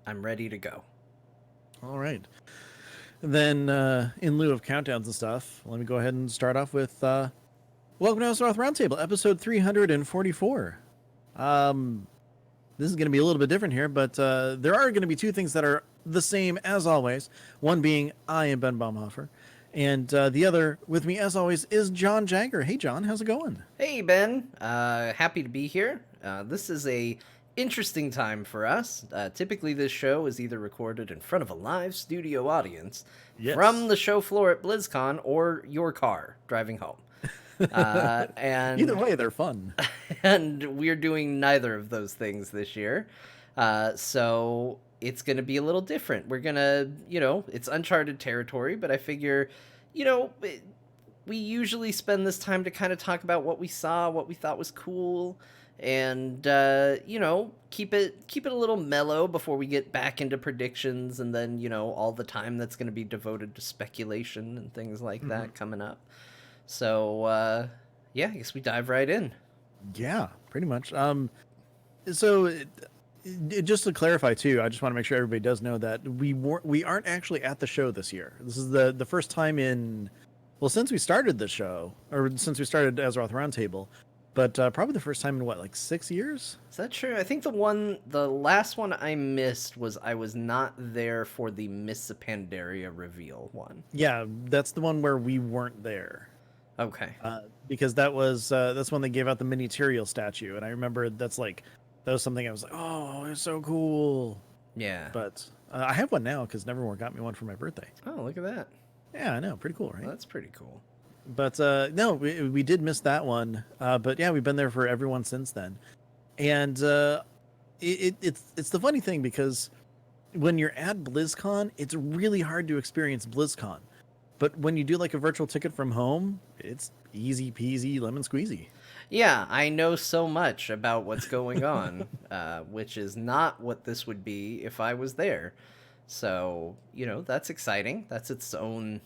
I'm ready to go. All right. Then, in lieu of countdowns and stuff, let me go ahead and start off with Welcome to North Roundtable, episode 344. Um, this is going to be a little bit different here, but there are going to be two things that are the same as always. One being I am Ben Baumhofer, and the other with me as always is John Jagger. Hey, John, how's it going? Hey Ben, happy to be here. This is a interesting time for us. Typically, this show is either recorded in front of a live studio audience from Yes. the show floor at Blizzcon or your car driving home. Uh, Either and way, they're fun. and we're doing neither of those things this year. So it's going to be a little different. We're going to, it's uncharted territory, but I figure, you know, we usually spend this time to kind of talk about what we saw, what we thought was cool, and keep it a little mellow before we get back into predictions, and then all the time that's going to be devoted to speculation and things like Mhm. that coming up. So yeah, I guess we dive right in. Yeah, pretty much. So just to clarify too, I just want to make sure everybody does know that we aren't actually at the show this year. This is the first time in since we started the show, or since we started Azeroth Roundtable, but probably the first time in what, like 6 years? Is that true? I think the last one I missed was I was not there for the Miss Pandaria reveal one. Yeah, that's the one where we weren't there. Okay. Because that's when they gave out the mini Tyrael statue, and I remember that was something I was like, oh, it's so cool. Yeah. But I have one now because Nevermore got me one for my birthday. Oh, look at that. Yeah, I know, pretty cool, Well, right? that's pretty cool. But no, we did miss that one. But yeah, we've been there for everyone since then, and it's the funny thing because when you're at BlizzCon, it's really hard to experience BlizzCon. But when you do like a virtual ticket from home, it's easy peasy lemon squeezy. Yeah, I know so much about what's going on, which is not what this would be if I was there. So, that's exciting. That's its own,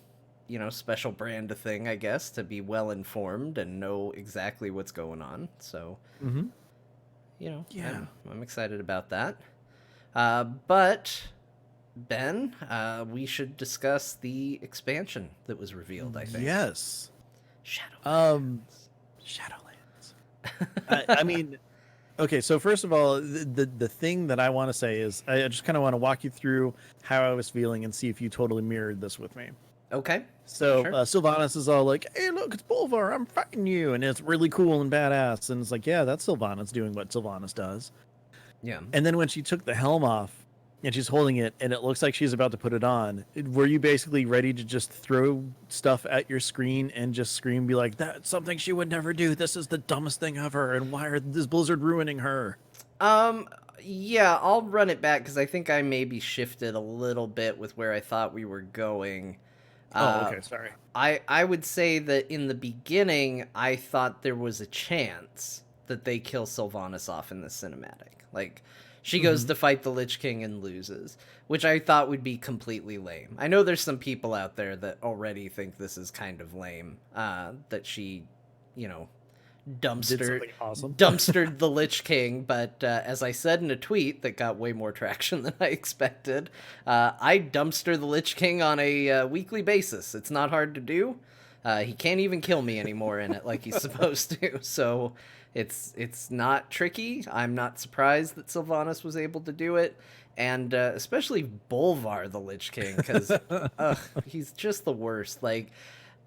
special brand of thing, I guess, to be well informed and know exactly what's going on. So, Mm-hmm. Yeah. I'm excited about that. But Ben, we should discuss the expansion that was revealed, I think. Yes. Um, Shadowlands. Shadowlands. I mean, okay. So first of all, the thing that I want to say is I just kind of want to walk you through how I was feeling and see if you totally mirrored this with me. Okay. So Sure. Sylvanas is all like, "Hey, look, it's Bolvar! I'm fighting you!" And it's really cool and badass. And it's like, yeah, that's Sylvanas doing what Sylvanas does. Yeah. And then when she took the helm off and she's holding it, and it looks like she's about to put it on, were you basically ready to just throw stuff at your screen and just scream, be like, "That's something she would never do. This is the dumbest thing ever. And why is Blizzard ruining her?" Um, yeah, I'll run it back because I think I maybe shifted a little bit with where I thought we were going. Oh, Uh, okay, sorry. I would say that in the beginning, I thought there was a chance that they kill Sylvanas off in the cinematic. Like, she goes Mm-hmm. to fight the Lich King and loses, which I thought would be completely lame. I know there's some people out there that already think this is kind of lame, that she, you know, Did dumpster something awesome. dumpstered the Lich King, but as I said in a tweet that got way more traction than I expected, I dumpster the Lich King on a weekly basis. It's not hard to do. He can't even kill me anymore in it like he's supposed to. So it's not tricky. I'm not surprised that Sylvanas was able to do it, and especially Bolvar the Lich King because he's just the worst. Like,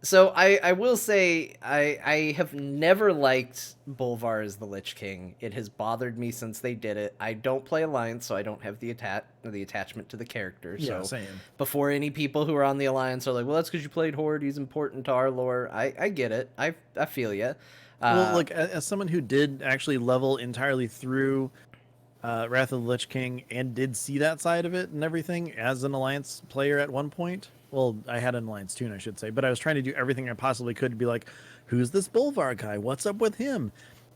so I will say I have never liked Bolvar as the Lich King. It has bothered me since they did it. I don't play Alliance, so I don't have the attachment to the character. Yeah, So same. before any people who are on the Alliance are like, well, that's because you played Horde. He's important to our lore. I get it. I feel you. Well, Uh, look, as someone who did actually level entirely through Wrath of the Lich King and did see that side of it and everything as an Alliance player at one point. Well, I had an Alliance tune, I should say, but I was trying to do everything I possibly could to be like, who's this Bolvar guy? What's up with him?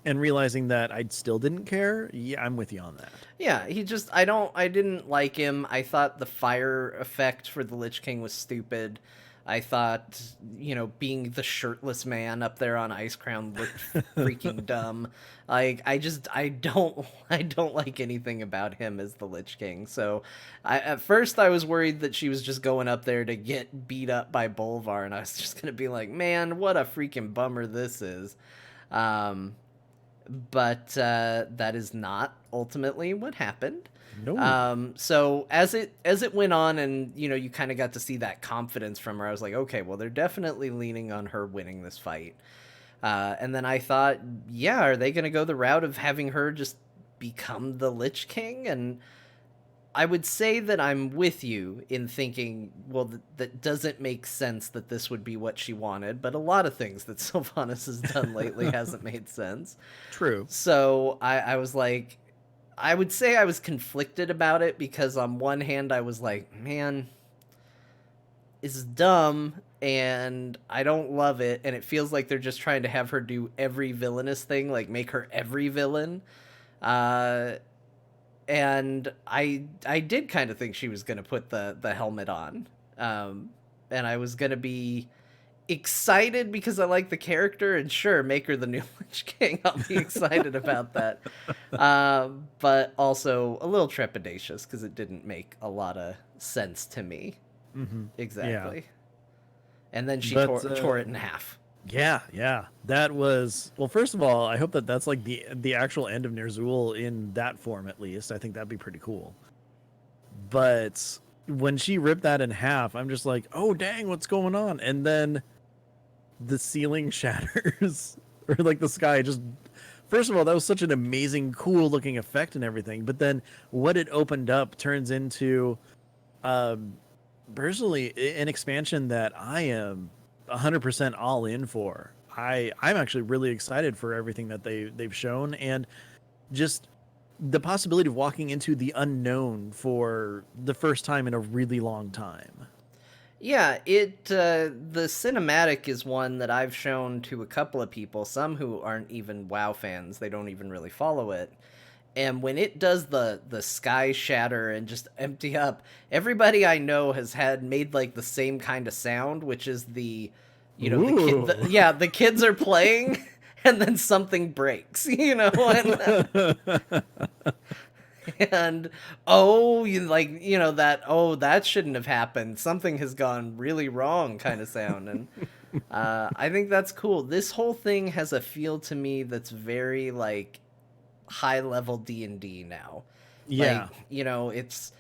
And realizing that I still didn't care. Yeah, I'm with you on that. Yeah, I didn't like him. I thought the fire effect for the Lich King was stupid. I thought, being the shirtless man up there on Ice Crown looked freaking dumb. Like, I don't like anything about him as the Lich King. So, at first I was worried that she was just going up there to get beat up by Bolvar, and I was just gonna be like, man, what a freaking bummer this is. Um, but that is not ultimately what happened. No. So as it went on, and you kind of got to see that confidence from her, I was like, okay, well, they're definitely leaning on her winning this fight. And then I thought, yeah, are they going to go the route of having her just become the Lich King? And I would say that I'm with you in thinking, well, that doesn't make sense that this would be what she wanted, but a lot of things that Sylvanas has done lately hasn't made sense. True. So I was like, I would say I was conflicted about it, because on one hand I was like, man, it's dumb and I don't love it, and it feels like they're just trying to have her do every villainous thing, like make her every villain. Uh, and I did kind of think she was going to put the helmet on. And I was going to be excited because I like the character, and sure, make her the new Lich King. I'll be excited about that. But also a little trepidatious because it didn't make a lot of sense to me. Mm-hmm. Exactly. Yeah. And then she But, tore it in half. Yeah. That was, well, first of all, I hope that that's like the actual end of Ner'zhul in that form, at least. I think that'd be pretty cool. But when she ripped that in half, I'm just like, oh dang, what's going on? And then the ceiling shatters, or like the sky just, first of all, that was such an amazing, cool looking effect and everything. But then what it opened up turns into, personally, an expansion that I am 100% all in for. I'm actually really excited for everything that they've shown, and just the possibility of walking into the unknown for the first time in a really long time. Yeah, the cinematic is one that I've shown to a couple of people, some who aren't even WoW fans. They don't even really follow it. And when it does the sky shatter and just empty up, everybody I know has made like the same kind of sound, which is Ooh. the kids are playing and then something breaks, and that shouldn't have happened. Something has gone really wrong kind of sound. And I think that's cool. This whole thing has a feel to me that's very like high level D&D now. Yeah. Like, it's,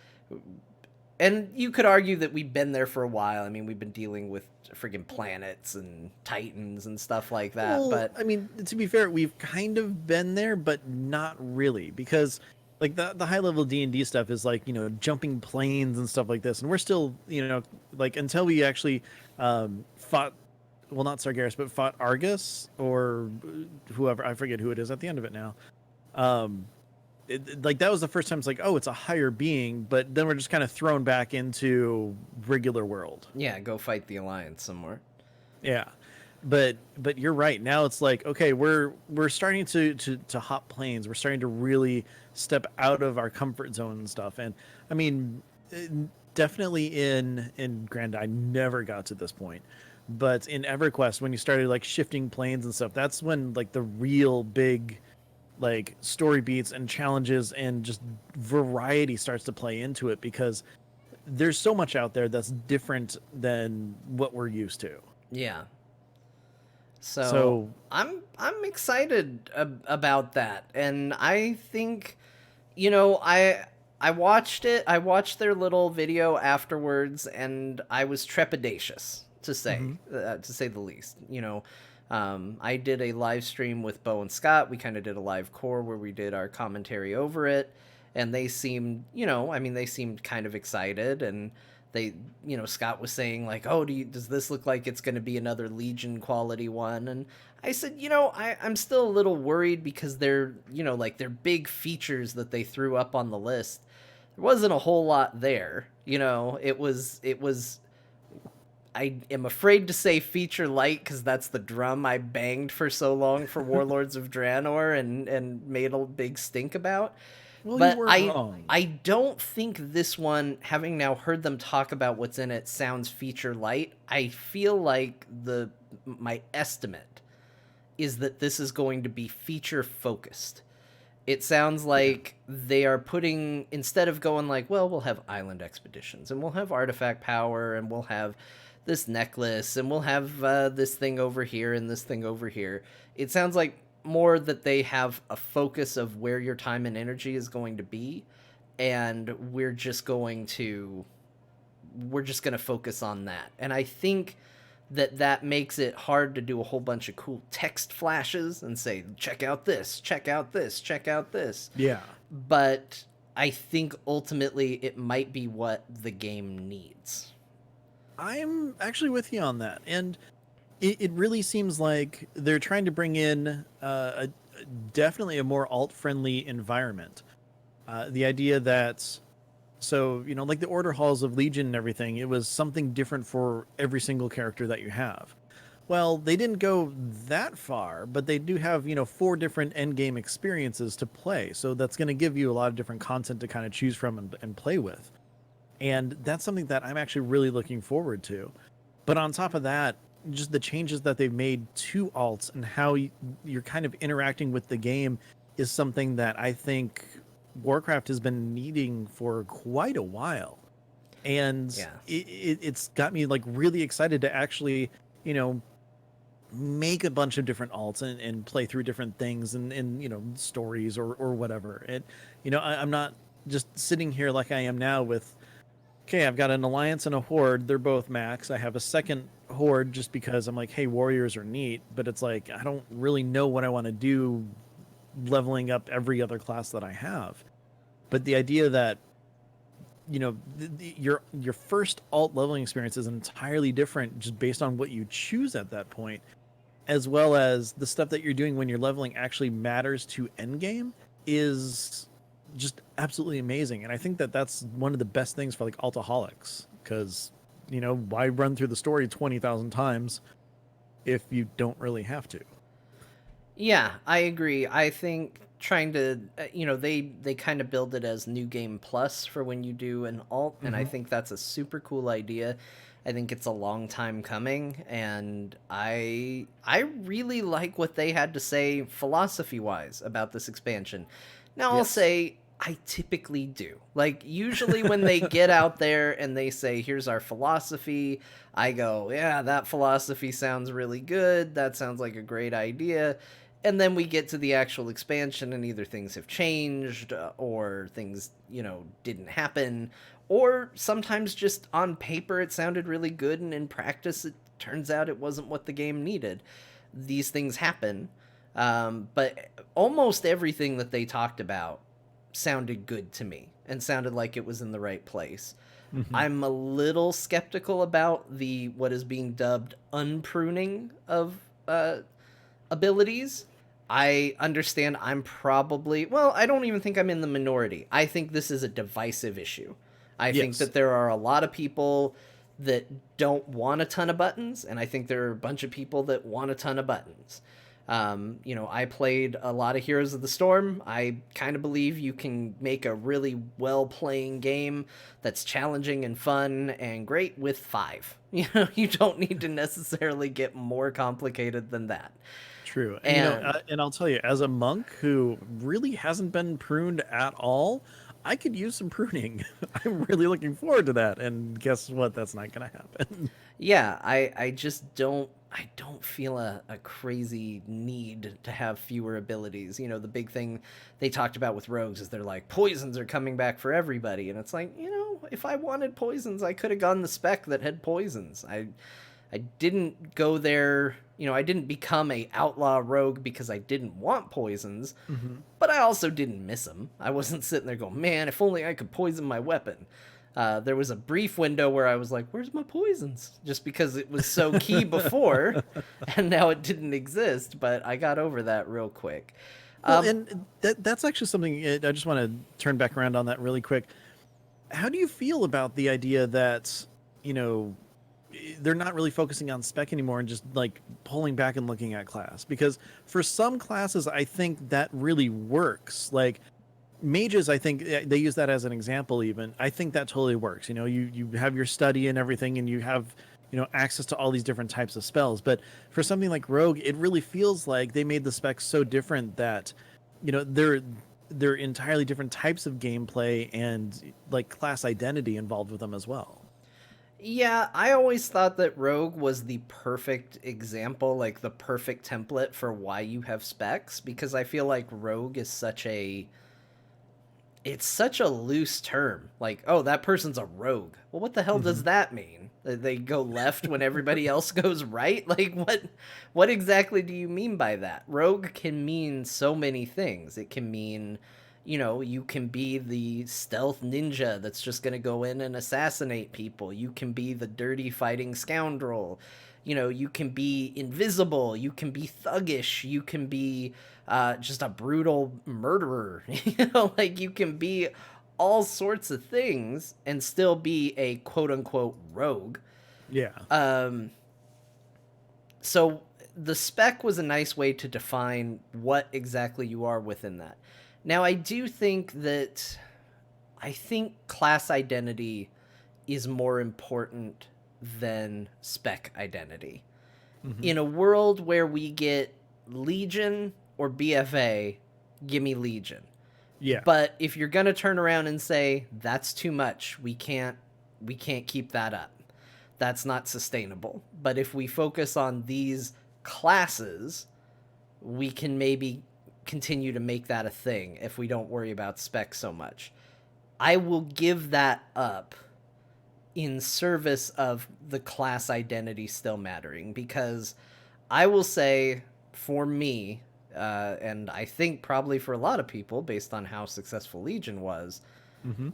and you could argue that we've been there for a while. I mean, we've been dealing with friggin' planets and titans and stuff like that. Well, But I mean, to be fair, we've kind of been there, but not really, because like the high level D&D stuff is like, jumping planes and stuff like this, and we're still, like, until we actually fought, well, not Sargeras, but fought Argus or whoever, I forget who it is at the end of it now. Like that was the first time it's like, oh, it's a higher being, but then we're just kind of thrown back into regular world. yeah, go fight the Alliance somewhere. Yeah. But you're right. Now it's like, okay, we're starting to hop planes. We're starting to really step out of our comfort zone and stuff. And I mean, definitely in Grand, I never got to this point, but in EverQuest, when you started like shifting planes and stuff, that's when like the real big like story beats and challenges and just variety starts to play into it, because there's so much out there that's different than what we're used to. Yeah. So I'm excited about that, and I think, I watched it. I watched their little video afterwards, and I was trepidatious to say the least. I did a live stream with Bo and Scott. We kind of did a live core where we did our commentary over it, and they seemed, they seemed kind of excited, and they, Scott was saying like, oh, does this look like it's going to be another Legion quality one? And I said, I'm still a little worried, because they're, like their big features that they threw up on the list, there wasn't a whole lot there. It was, I am afraid to say feature light, because that's the drum I banged for so long for Warlords of Draenor and made a big stink about. Well, you But weren't I wrong. I don't think this one, having now heard them talk about what's in it, sounds feature light. I feel like my estimate is that this is going to be feature focused. It sounds Yeah. like they are putting, instead of going like, well, we'll have island expeditions and we'll have artifact power and we'll have this necklace and we'll have this thing over here and this thing over here. It sounds like more that they have a focus of where your time and energy is going to be, and we're just going to focus on that. And I think that makes it hard to do a whole bunch of cool text flashes and say, check out this, check out this, check out this. Yeah. But I think ultimately it might be what the game needs. I'm actually with you on that. And it really seems like they're trying to bring in definitely a more alt-friendly environment. The idea that, so, like the order halls of Legion and everything, it was something different for every single character that you have. Well, they didn't go that far, but they do have, 4 different endgame experiences to play. So that's going to give you a lot of different content to kind of choose from and play with. And that's something that I'm actually really looking forward to. But on top of that, just the changes that they've made to alts and how you're kind of interacting with the game is something that I think Warcraft has been needing for quite a while. And Yeah. it's got me like really excited to actually, make a bunch of different alts and play through different things and stories or whatever. I'm not just sitting here like I am now with, okay, I've got an alliance and a horde. They're both max. I have a second horde just because I'm like, hey, warriors are neat, but it's like I don't really know what I want to do leveling up every other class that I have. But the idea that your first alt leveling experience is entirely different just based on what you choose at that point, as well as the stuff that you're doing when you're leveling actually matters to endgame, is just absolutely amazing. And I think that that's one of the best things for like altaholics, because why run through the story 20,000 times if you don't really have to? Yeah, I agree. I think trying to, they kind of build it as new game plus for when you do an alt, and I Mm-hmm. think that's a super cool idea. I think it's a long time coming, and I really like what they had to say philosophy wise about this expansion. Now I'll Yes. say I typically do. Like usually when they get out there and they say here's our philosophy, I go, yeah, that philosophy sounds really good. That sounds like a great idea. And then we get to the actual expansion and either things have changed or things, didn't happen, or sometimes just on paper it sounded really good and in practice it turns out it wasn't what the game needed. These things happen. But almost everything that they talked about sounded good to me and sounded like it was in the right place. Mm-hmm. I'm a little skeptical about the what is being dubbed unpruning of abilities. I understand I'm probably, well, I don't even think I'm in the minority. I think this is a divisive issue. I think Yes. that there are a lot of people that don't want a ton of buttons, and I think there are a bunch of people that want a ton of buttons. I played a lot of Heroes of the Storm. I kind of believe you can make a really well playing game that's challenging and fun and great with 5. You don't need to necessarily get more complicated than that. True. And And and I'll tell you, as a monk who really hasn't been pruned at all, I could use some pruning. I'm really looking forward to that. And guess what? That's not going to happen. yeah, I don't feel a crazy need to have fewer abilities. The big thing they talked about with rogues is they're like poisons are coming back for everybody, and it's like, if I wanted poisons, I could have gone the spec that had poisons. I didn't go there, I didn't become a outlaw rogue because I didn't want poisons, Hmm. but I also didn't miss them. I wasn't sitting there going, man, if only I could poison my weapon. There was a brief window where I was like, where's my poisons? Just because it was so key before, and now it didn't exist, but I got over that real quick. Well, Um, and that's actually something I just want to turn back around on that really quick. How do you feel about the idea that, you know, they're not really focusing on spec anymore and just like pulling back and looking at class? Because for some classes, I think that really works. Like, mages, I think they use that as an example. Even I think that totally works. You know, you have your study and everything, and you have access to all these different types of spells. But for something like rogue, it really feels like they made the specs so different that they're entirely different types of gameplay and like class identity involved with them as well. Yeah, I always thought that Rogue was the perfect example, like the perfect template for why you have specs, because I feel like Rogue is it's such a loose term. Like, oh, that person's a rogue. Well, what the hell Hmm. does that mean? They go left when everybody else goes right? Like, what exactly do you mean by that? Rogue can mean so many things. It can mean, you can be the stealth ninja that's just going to go in and assassinate people. You can be the dirty fighting scoundrel. You can be invisible. You can be thuggish. You can be just a brutal murderer. Like you can be all sorts of things and still be a quote unquote rogue. Yeah. So the spec was a nice way to define what exactly you are within that. Now, I think class identity is more important than spec identity. Hmm. In a world where we get Legion or BFA, give me Legion. Yeah. But if you're going to turn around and say that's too much, we can't keep that up. That's not sustainable. But if we focus on these classes, we can maybe continue to make that a thing if we don't worry about specs so much. I will give that up in service of the class identity still mattering, because I will say, for me, and I think probably for a lot of people based on how successful Legion was, Hmm.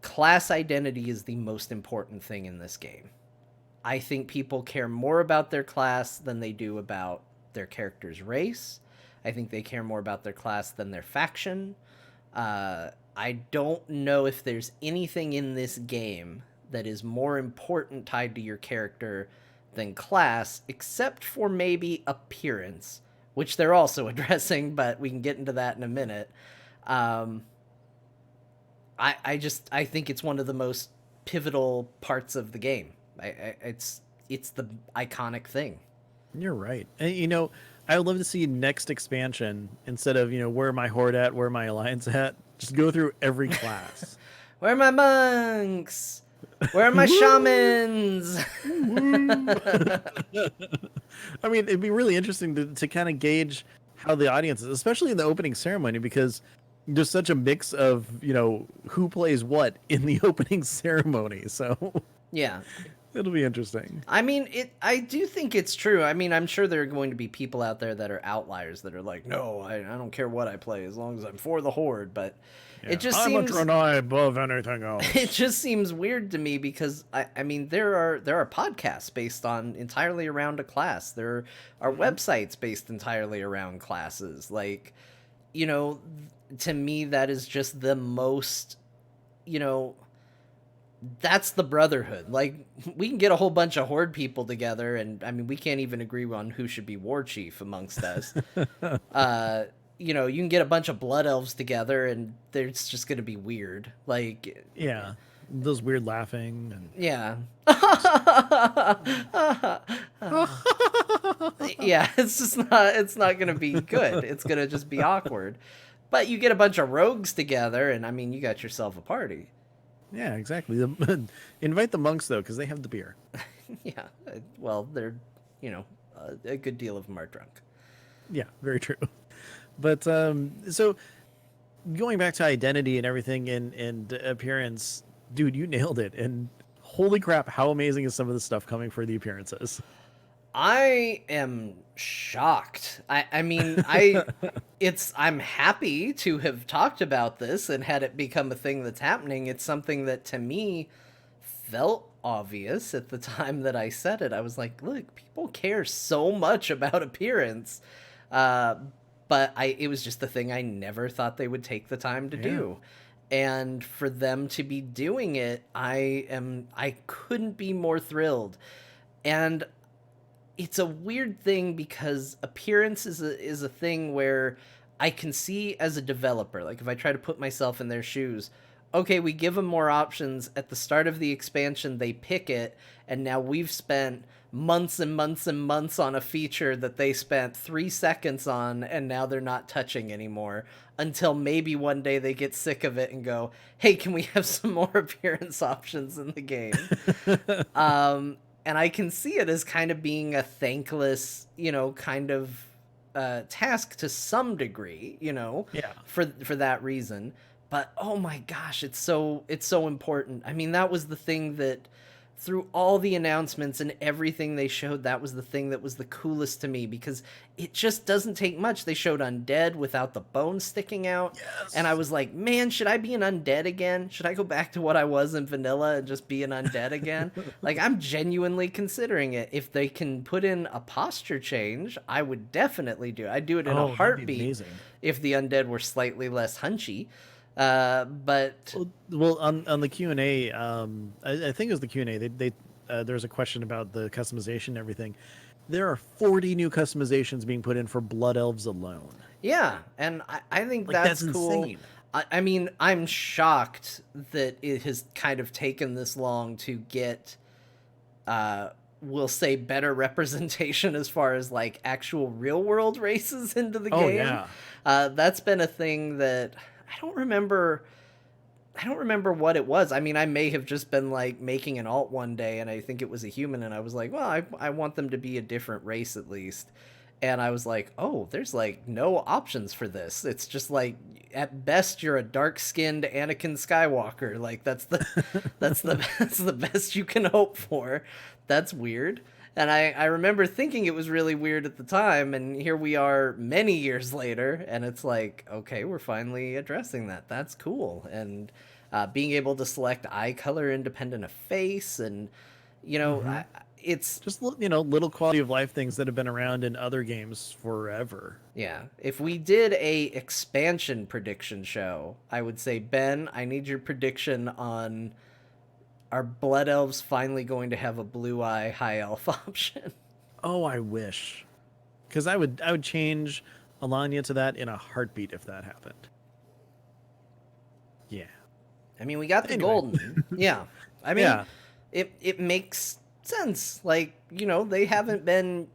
class identity is the most important thing in this game. I think people care more about their class than they do about their character's race. I think they care more about their class than their faction. I don't know if there's anything in this game that is more important tied to your character than class, except for maybe appearance, which they're also addressing, but we can get into that in a minute. Um, I think it's one of the most pivotal parts of the game. It's the iconic thing. You're right. And I would love to see next expansion instead of, where my horde at, where my alliance at, just go through every class. Where are my monks? Where are my Woo! shamans? Woo! I mean, it'd be really interesting to kind of gauge how the audience is, especially in the opening ceremony, because there's such a mix of, who plays what in the opening ceremony. So Yeah. it'll be interesting. I mean, I do think it's true. I mean, I'm sure there are going to be people out there that are outliers that are like, no, I don't care what I play as long as I'm for the horde. But it Yeah. just I'm a seems Draenei above anything it else. just seems weird to me, because I mean there are podcasts based on entirely around a class. There are Hmm. websites based entirely around classes. Like, you know, to me that is just the most, you know, that's the brotherhood. Like, we can get a whole bunch of horde people together, and I mean we can't even agree on who should be war chief amongst us. uh you can get a bunch of blood elves together and it's just gonna be weird. Like, Yeah. Those weird laughing and yeah. oh Yeah, it's not gonna be good. It's gonna just be awkward. But you get a bunch of rogues together, and I mean, you got yourself a party. yeah, exactly. Invite the monks though, because they have the beer. Yeah. Well, they're, you know, a good deal of them are drunk. Yeah, very true. But so going back to identity and everything and appearance, dude, you nailed it. And holy crap, how amazing is some of the stuff coming for the appearances? I am shocked. I mean, I'm happy to have talked about this and had it become a thing that's happening. It's something that to me felt obvious at the time that I said it. I was like, look, people care so much about appearance. Uh, but it was just the thing I never thought they would take the time to Yeah. do. And for them to be doing it, I couldn't be more thrilled. And it's a weird thing because appearance is a thing where I can see as a developer, like if I try to put myself in their shoes, okay, we give them more options at the start of the expansion, they pick it, and now we've spent months and months and months on a feature that they spent 3 seconds on, and now they're not touching anymore until maybe one day they get sick of it and go, hey, can we have some more appearance options in the game? And I can see it as kind of being a thankless, kind of task to some degree, Yeah. for that reason. But oh my gosh, it's so important. I mean, that was the thing that through all the announcements and everything they showed, that was the thing that was the coolest to me, because it just doesn't take much. They showed undead without the bones sticking out. Yes. And I was like, man, should I be an undead again? Should I go back to what I was in vanilla and just be an undead again? Like, I'm genuinely considering it. If they can put in a posture change, I would definitely do it. I'd do it in a That'd be heartbeat amazing. if the undead were slightly less hunchy. But Well, on the Q&A, I think it was the Q&A. They there's a question about the customization and everything. There are 40 new customizations being put in for Blood Elves alone. yeah, and I think Like, that's that's cool. insane. I mean, I'm shocked that it has kind of taken this long to get, we'll say, better representation as far as like actual real world races into the Oh, game. yeah. That's been a thing that I don't remember. I don't remember what it was. I mean, I may have just been like making an alt one day and I think it was a human and I was like, well, I want them to be a different race at least. And I was like, oh, there's like no options for this. It's just like at best you're a dark-skinned Anakin Skywalker. Like that's the best you can hope for. That's weird. And I remember thinking it was really weird at the time, and here we are many years later, and it's like, okay, we're finally addressing that. That's cool. And being able to select eye color independent of face, and, it's... Just little quality of life things that have been around in other games forever. Yeah. If we did a expansion prediction show, I would say, Ben, I need your prediction on, are Blood Elves finally going to have a blue eye high elf option? Oh, I wish, because I would change Alanya to that in a heartbeat if that happened. Yeah. I mean, we got the Anyway. golden. Yeah. I mean, Yeah. it makes sense. Like, they haven't been...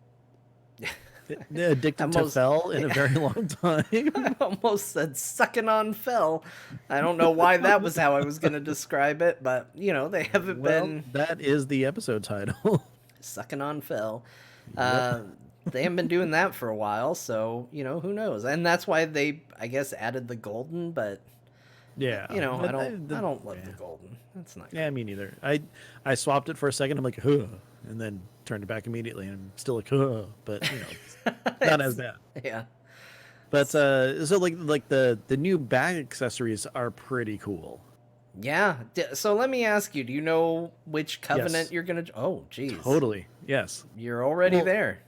Addicted to Almost- Fell in a very long time. I almost said sucking on fell. I don't know why that was how I was going to describe it, but, they haven't Well, been that is the episode title. sucking on fell. They haven't been doing that for a while, so, who knows? And that's why they, I guess, added the golden, but, Yeah. I don't love the golden. That's not good. Yeah, me neither. I swapped it for a second. I'm like, huh, and then turned it back immediately. And I'm still like, huh, but it's not as bad. Yeah. But so like the new bag accessories are pretty cool. Yeah. So let me ask you, do you know which covenant Yes. you're going to... Oh, geez. Totally. Yes. You're already Well, there.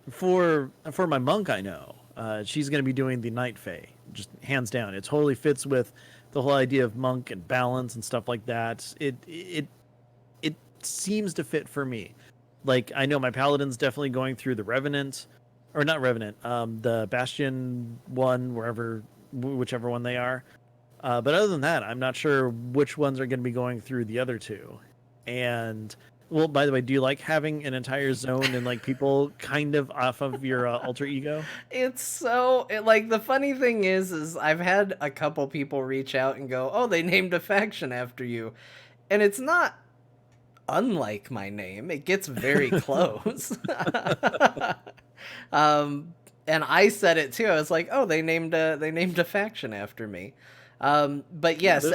For my monk, I know she's going to be doing the Night Fae, just hands down. It totally fits with the whole idea of monk and balance and stuff like that. It seems to fit for me. Like, I know my paladin's definitely going through the Revenant, or not Revenant, the Bastion one, whichever one they are. But other than that, I'm not sure which ones are going to be going through the other two. And, well, by the way, do you like having an entire zone and like people kind of off of your alter ego? It's so... like, the funny thing is I've had a couple people reach out and go, oh, they named a faction after you. And it's not unlike my name. It gets very close. And I said it too. I was like, oh, they named a faction after me. But yes,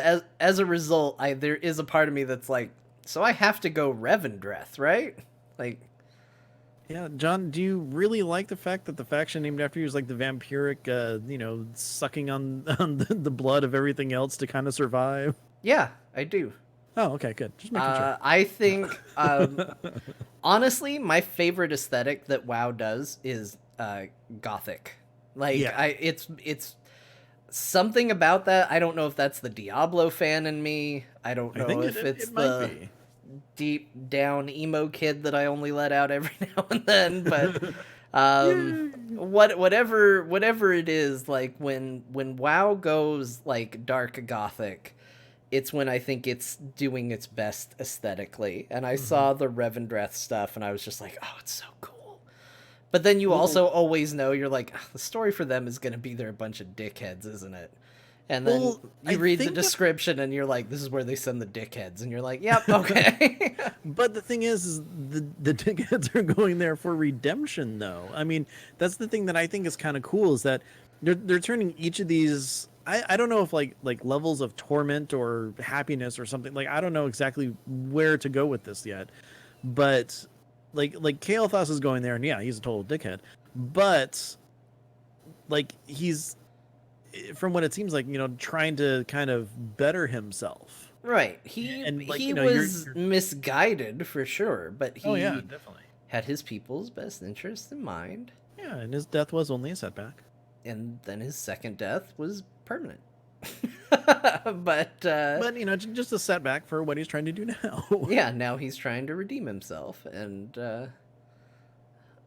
as a result, there is a part of me that's like, so I have to go Revendreth, right? Like, Yeah, John, do you really like the fact that the faction named after you is like the vampiric, sucking on the blood of everything else to kind of survive? yeah, I do. Oh, okay, good. Just making sure. I think, honestly, my favorite aesthetic that WoW does is Gothic. Like, Yeah. it's something about that. I don't know if that's the Diablo fan in me. I don't know if it's might the be. deep down emo kid that I only let out every now and then. But whatever it is, like when WoW goes like dark gothic, it's when I think it's doing its best aesthetically. And I saw the Revendreth stuff and I was just like, oh, it's so cool. But then you also always know, you're like, the story for them is going to be they're a bunch of dickheads, isn't it? And then you read the description and you're like, this is where they send the dickheads. And you're like, yep, okay. But the thing is the dickheads are going there for redemption, though. I mean, that's the thing that I think is kind of cool, is that they're turning each of these... I don't know if like levels of torment or happiness or something. Like, I don't know exactly where to go with this yet. But like Kael'thas is going there, and yeah, he's a total dickhead. But like, he's, from what it seems like, trying to kind of better himself. Right. He was misguided for sure, but he definitely had his people's best interest in mind. Yeah, and his death was only a setback. And then his second death was permanent. but just a setback for what he's trying to do now. Yeah, now he's trying to redeem himself, and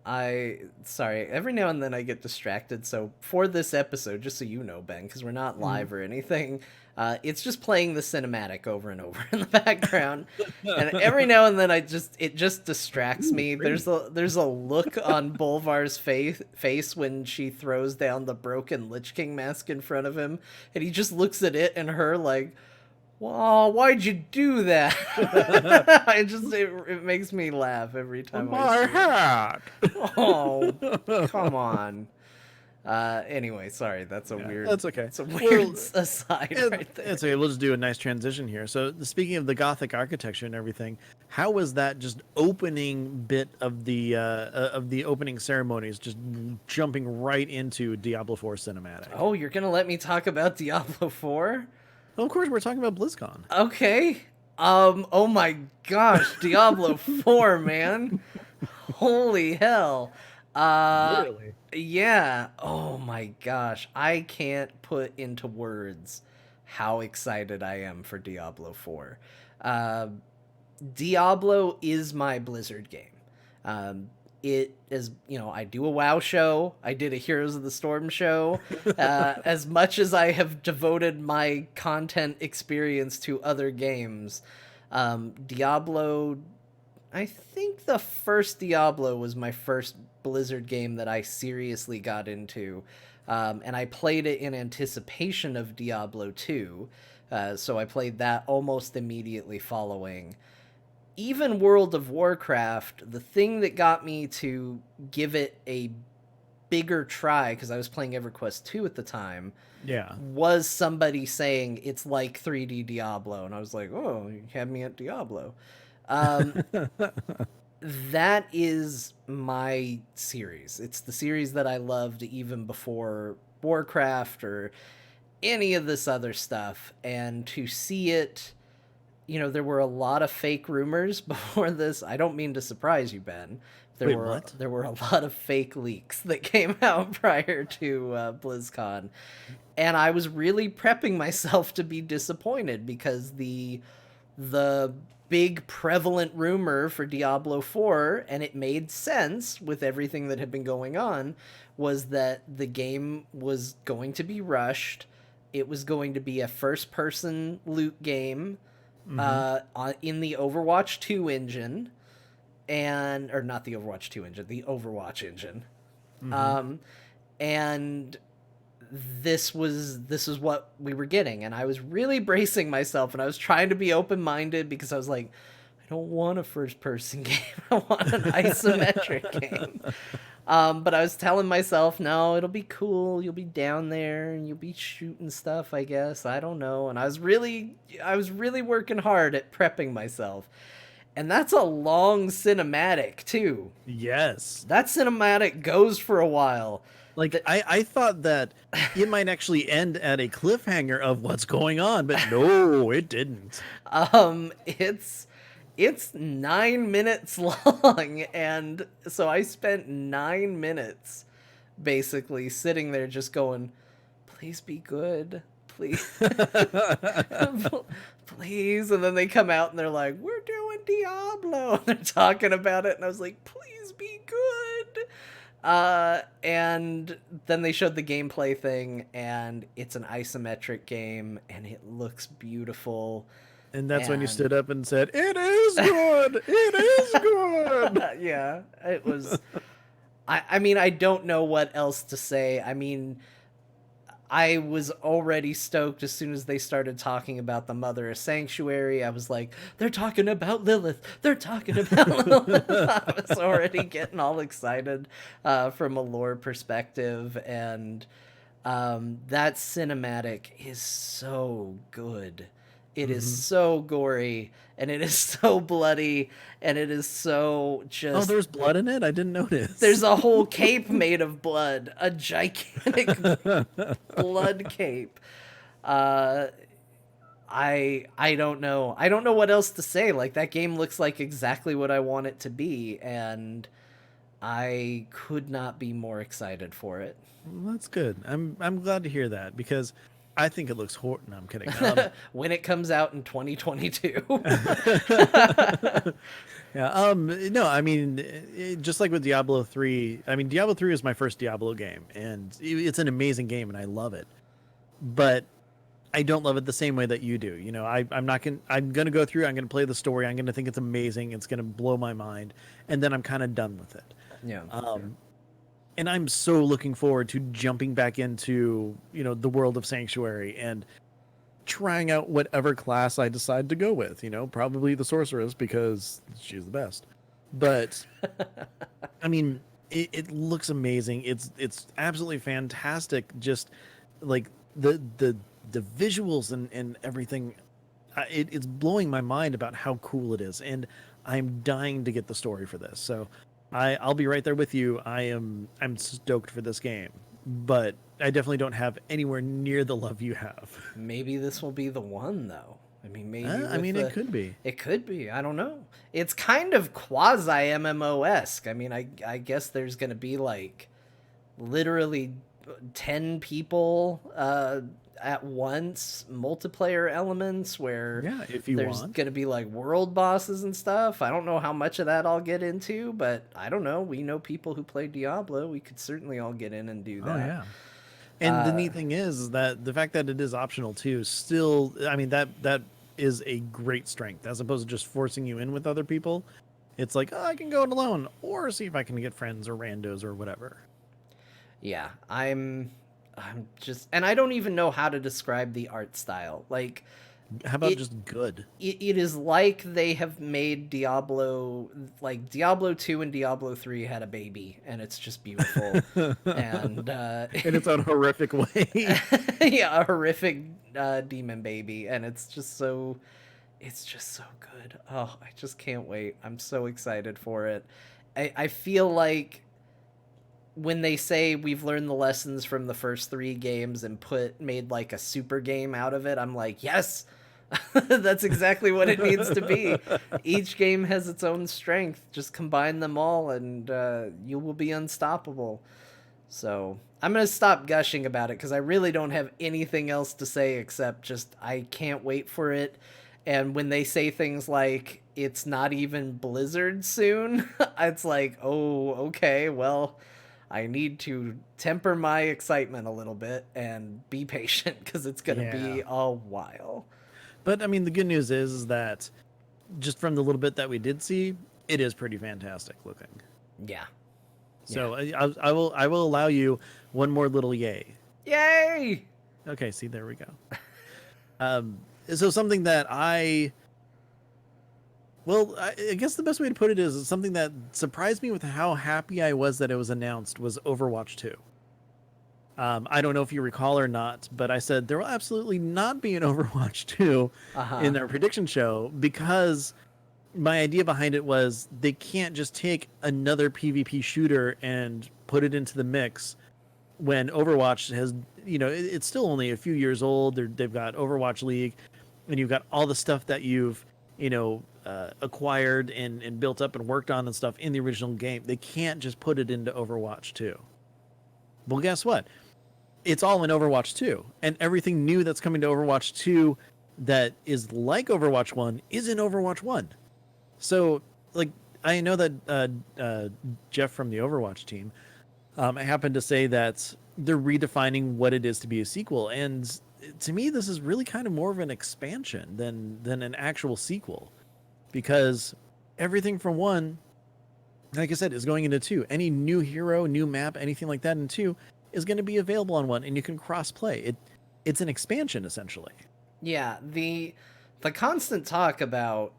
every now and then I get distracted. So for this episode, just so you know, Ben, because we're not live or anything, it's just playing the cinematic over and over in the background. And every now and then it just distracts me. There's a look on Bolvar's face when she throws down the broken Lich King mask in front of him, and he just looks at it and her like, wow, why'd you do that? It makes me laugh every time I see it. Oh, come on. Anyway, sorry, that's weird. That's okay. It's a weird aside right there. It's okay. We'll just do a nice transition here. So, speaking of the Gothic architecture and everything, how was that just opening bit of the opening ceremonies, just jumping right into Diablo 4 cinematic? Oh, you're gonna let me talk about Diablo 4? Well, of course, we're talking about BlizzCon. Okay. Oh my gosh, Diablo 4, man. Holy hell. Literally. Yeah. Oh my gosh. I can't put into words how excited I am for Diablo 4. Diablo is my Blizzard game. It is, I do a WoW show. I did a Heroes of the Storm show. As much as I have devoted my content experience to other games, Diablo, I think the first Diablo was my first Blizzard game that I seriously got into. And I played it in anticipation of Diablo 2. So I played that almost immediately following. Even World of Warcraft, the thing that got me to give it a bigger try, because I was playing EverQuest 2 at the time, was somebody saying it's like 3D Diablo. And I was like, oh, you had me at Diablo. That is my series. It's the series that I loved even before Warcraft or any of this other stuff. And to see it... there were a lot of fake rumors before this. I don't mean to surprise you, Ben. There were a lot of fake leaks that came out prior to BlizzCon. And I was really prepping myself to be disappointed, because the big prevalent rumor for Diablo 4, and it made sense with everything that had been going on, was that the game was going to be rushed. It was going to be a first-person loot game, in the Overwatch 2 engine, or not the Overwatch 2 engine, the Overwatch engine. And this was what we were getting, and I was really bracing myself, and I was trying to be open-minded, because I was like, I don't want a first-person game. I want an isometric game. But I was telling myself, no, it'll be cool. You'll be down there and you'll be shooting stuff, I guess. I don't know. And I was really working hard at prepping myself. And that's a long cinematic, too. Yes. That cinematic goes for a while. Like, I thought that it might actually end at a cliffhanger of what's going on, but no, it didn't. It's 9 minutes long, and so I spent 9 minutes basically sitting there just going, please be good, please. Please. And then they come out and they're like, we're doing Diablo. And they're talking about it, and I was like, please be good. And then they showed the gameplay thing, and it's an isometric game, and it looks beautiful. And that's when you And stood up and said, "It is good. It is good." yeah, it was. I mean, I don't know what else to say. I mean, I was already stoked as soon as they started talking about the Mother of Sanctuary. I was like, they're talking about Lilith. They're talking about Lilith. I was already getting all excited from a lore perspective. And that cinematic is so good. It is Mhm. so gory, and it is so bloody, and it is so Oh, just. there's blood in it? I didn't notice. There's a whole cape made of blood, a gigantic blood cape. Uh, I don't know. I don't know what else to say. Like, that game looks like exactly what I want it to be, and I could not be more excited for it. Well, that's good. I'm glad to hear that because I think it looks No, I'm kidding. When it comes out in 2022. Yeah. No, I mean, just like with Diablo 3, I mean, Diablo 3 is my first Diablo game, and it's an amazing game, and I love it. But I don't love it the same way that you do. You know, I'm gonna go through. I'm gonna play the story. I'm gonna think it's amazing. It's gonna blow my mind, and then I'm kind of done with it. Yeah. And I'm so looking forward to jumping back into the world of Sanctuary and trying out whatever class I decide to go with. Probably the sorceress because she's the best. But I mean, it looks amazing. It's absolutely fantastic. Just like the visuals and everything. It's blowing my mind about how cool it is, and I'm dying to get the story for this. So I'll be right there with you. I'm stoked for this game, but I definitely don't have anywhere near the love you have. Maybe this will be the one, though. I mean, maybe I mean, it could be. It could be. I don't know. It's kind of quasi MMO esque. I mean, I guess there's gonna be like literally 10 people at once, multiplayer elements where Yeah, if you there's want. gonna be like world bosses and stuff. I don't know how much of that I'll get into, but I don't know. We know people who play Diablo. We could certainly all get in and do that. Oh yeah. And the neat thing is that the fact that it is optional too, still, I mean, that is a great strength as opposed to just forcing you in with other people. It's like, oh, I can go it alone or see if I can get friends or randos or whatever. Yeah, I'm just, and I don't even know how to describe the art style. Like, How about it just good? it is like they have made Diablo, like Diablo 2 and Diablo 3 had a baby, and it's just beautiful. And In its own horrific way. yeah, a horrific demon baby, and it's just so good. Oh, I just can't wait. I'm so excited for it. I feel like when they say we've learned the lessons from the first 3 games and made like a super game out of it, I'm like, yes. That's exactly what it needs to be. Each game has its own strength. Just combine them all, and you will be unstoppable. So I'm gonna stop gushing about it because I really don't have anything else to say except just I can't wait for it. And when they say things like it's not even Blizzard soon, it's like, oh, okay, well, I need to temper my excitement a little bit and be patient because it's gonna Yeah. be a while. But I mean, the good news is that just from the little bit that we did see, it is pretty fantastic looking. Yeah. So I will allow you one more little yay. Yay! Okay, see, there we go. So something that I guess the best way to put it is something that surprised me with how happy I was that it was announced was Overwatch 2. I don't know if you recall or not, but I said there will absolutely not be an Overwatch 2 in our prediction show because my idea behind it was they can't just take another PvP shooter and put it into the mix when Overwatch has, it's still only a few years old. They've got Overwatch League, and you've got all the stuff that you've, acquired and built up and worked on and stuff in the original game. They can't just put it into Overwatch 2. Well, guess what? It's all in Overwatch 2, and everything new that's coming to Overwatch 2 that is like Overwatch 1 is in Overwatch 1. So, like, I know that Jeff from the Overwatch team I happened to say that they're redefining what it is to be a sequel, and to me, this is really kind of more of an expansion than an actual sequel, because everything from one, like I said, is going into two. Any new hero, new map, anything like that in two is going to be available on one, and you can cross play. It's an expansion essentially. Yeah, the constant talk about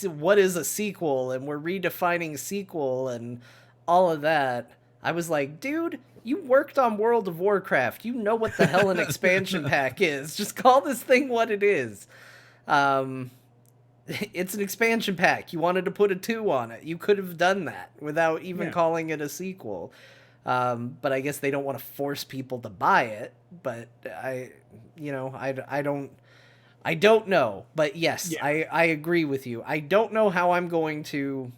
what is a sequel and we're redefining sequel and all of that. I was like, dude, you worked on World of Warcraft. You know what the hell an expansion pack is. Just call this thing what it is. Um, it's an expansion pack. You wanted to put a 2 on it. You could have done that without even Yeah. calling it a sequel. But I guess they don't want to force people to buy it. But I don't know. But yes, Yeah. I agree with you. I don't know how I'm going to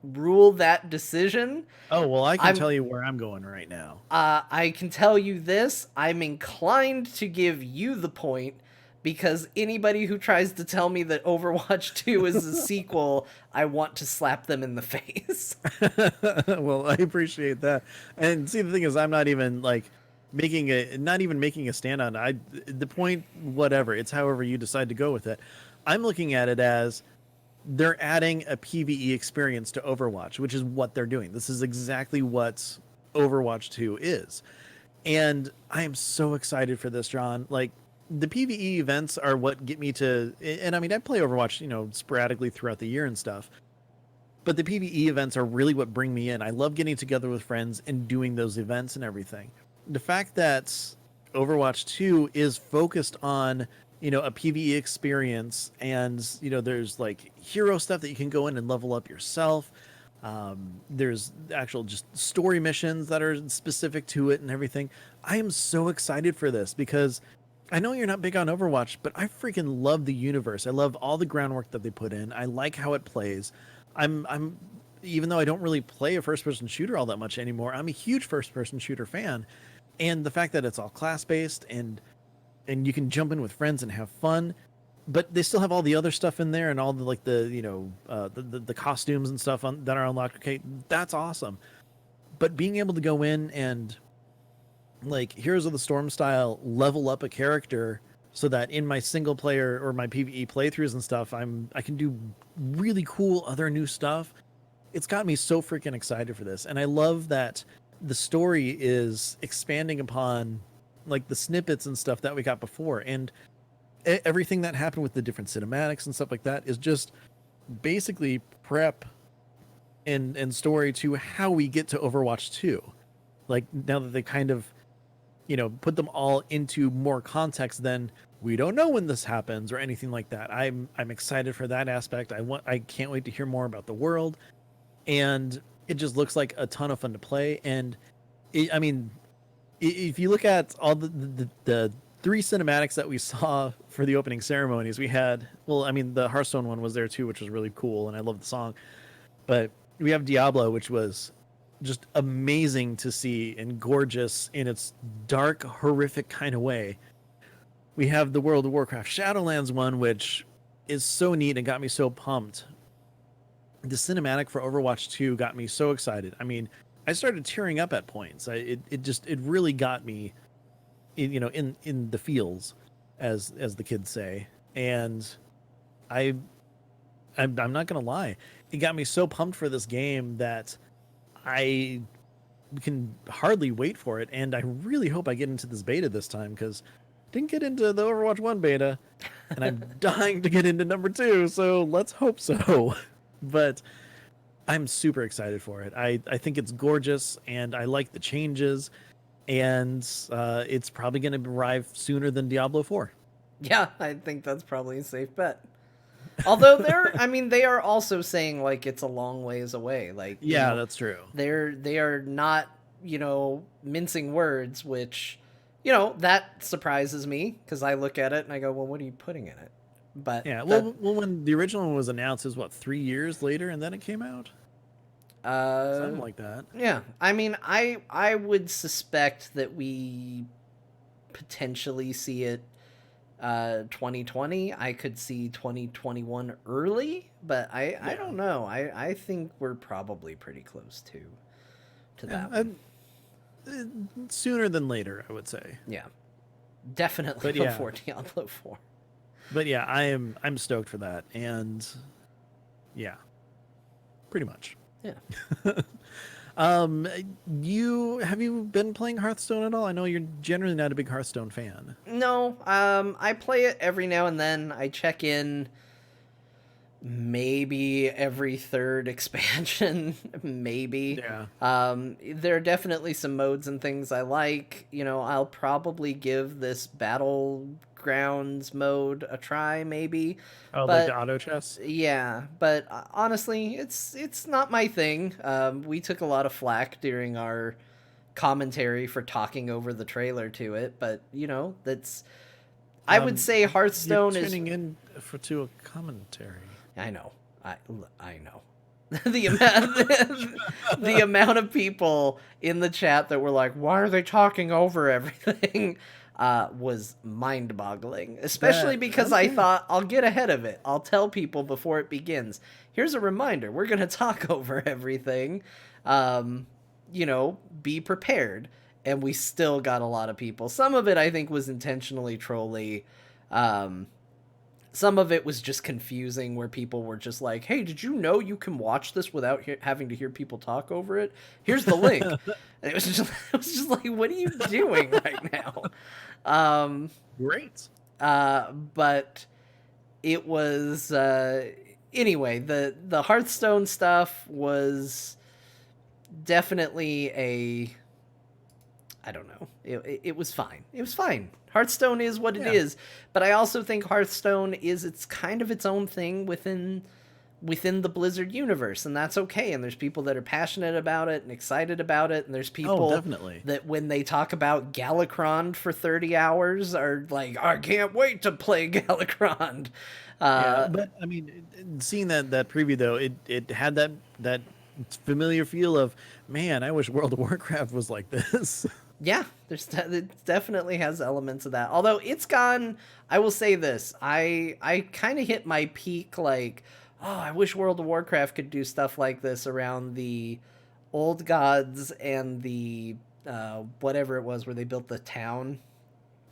rule that decision. Oh, well, I can I'm tell you where I'm going right now. I can tell you this, I'm inclined to give you the point because anybody who tries to tell me that Overwatch 2 is a sequel, I want to slap them in the face. Well, I appreciate that. And see, the thing is, I'm not even like not even making a stand on it. The point, whatever, it's however you decide to go with it. I'm looking at it as they're adding a PvE experience to Overwatch, which is what they're doing. This is exactly what Overwatch 2 is. And I am so excited for this, John. Like, the PvE events are what get me to, and I mean, I play Overwatch, sporadically throughout the year and stuff. But the PvE events are really what bring me in. I love getting together with friends and doing those events and everything. The fact that Overwatch 2 is focused on, a PvE experience, and, there's like hero stuff that you can go in and level up yourself. There's actual just story missions that are specific to it and everything. I am so excited for this because I know you're not big on Overwatch, but I freaking love the universe. I love all the groundwork that they put in. I like how it plays. I'm even though I don't really play a first person shooter all that much anymore, I'm a huge first person shooter fan. And the fact that it's all class based and you can jump in with friends and have fun, but they still have all the other stuff in there and all the like the costumes and stuff that are unlocked. Okay, that's awesome. But being able to go in and like Heroes of the Storm style level up a character so that in my single player or my PvE playthroughs and stuff, I can do really cool other new stuff. It's got me so freaking excited for this, and I love that the story is expanding upon like the snippets and stuff that we got before, and everything that happened with the different cinematics and stuff like that is just basically prep and story to how we get to Overwatch 2. Like now that they kind of put them all into more context than we don't know when this happens or anything like that. I'm excited for that aspect. I can't wait to hear more about the world, and it just looks like a ton of fun to play. And I mean, if you look at all the three cinematics that we saw for the opening ceremonies, we had, well, I mean, the Hearthstone one was there too, which was really cool, and I love the song. But we have Diablo, which was just amazing to see and gorgeous in its dark, horrific kind of way. We have the World of Warcraft Shadowlands one, which is so neat and got me so pumped. The cinematic for Overwatch 2 got me so excited. I mean, I started tearing up at points. It really got me, in the feels, as the kids say. And I'm not gonna lie, it got me so pumped for this game that I can hardly wait for it, and I really hope I get into this beta this time because I didn't get into the Overwatch 1 beta, and I'm dying to get into number 2, so let's hope so. But I'm super excited for it. I think it's gorgeous, and I like the changes, and it's probably going to arrive sooner than Diablo 4. Yeah, I think that's probably a safe bet. Although they are also saying like it's a long ways away. Like, Yeah, that's true. they are not, mincing words, which, that surprises me because I look at it and I go, well, what are you putting in it? But Yeah, well, when the original one was announced, it was what, 3 years later, and then it came out, something like that. yeah, I mean, I would suspect that we potentially see it 2020. I could see 2021 early, but I don't know. I think we're probably pretty close to. to Yeah, that one. sooner than later, I would say. Yeah, definitely But yeah, before Diablo 4. I'm stoked for that, and yeah, pretty much. Yeah. Um, you been playing Hearthstone at all? I know you're generally not a big Hearthstone fan. No, I play it every now and then. I check in maybe every third expansion, maybe. Yeah. There are definitely some modes and things I like. I'll probably give this Battlegrounds mode a try, maybe. Oh, like the But auto chess? yeah, but honestly, it's not my thing. We took a lot of flack during our commentary for talking over the trailer to it, but that's I would say You're Hearthstone is. tuning in to a commentary. I know. I know. the amount the amount of people in the chat that were like, "Why are they talking over everything?" Was mind-boggling. Especially That because I okay. thought I'll get ahead of it. I'll tell people before it begins. Here's a reminder: we're gonna talk over everything. Um, be prepared. And we still got a lot of people. Some of it I think was intentionally trolly. Um, some of it was just confusing where people were just like, hey, did you know you can watch this without having to hear people talk over it? Here's the link. And it was just like, what are you doing right now? Great. But it was anyway, the Hearthstone stuff was definitely a I don't know. It was fine. It was fine. Hearthstone is what it Yeah. is, but I also think Hearthstone is it's kind of its own thing within the Blizzard universe, and that's okay. And there's people that are passionate about it and excited about it, and there's Oh, people definitely. that when they talk about Galakrond for 30 hours are like, I can't wait to play Galakrond. Yeah, Uh, but I mean, seeing that preview though, it had that familiar feel of, man, I wish World of Warcraft was like this. Yeah, it definitely has elements of that. Although it's gone, I will say this: I kind of hit my peak. Like, oh, I wish World of Warcraft could do stuff like this around the old gods and the whatever it was where they built the town.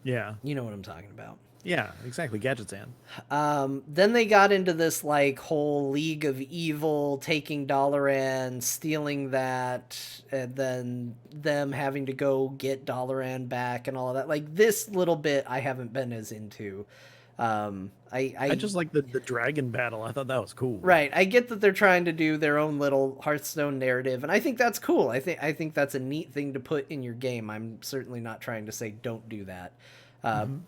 Yeah. You know what I'm talking about. Yeah, exactly. Gadgetzan. Then they got into this like whole League of Evil, taking Dalaran, stealing that, and then them having to go get Dalaran back and all of that. Like this little bit, I haven't been as into. I just like the dragon battle. I thought that was cool. Right, I get that they're trying to do their own little Hearthstone narrative, and I think that's cool. I think that's a neat thing to put in your game. I'm certainly not trying to say don't do that.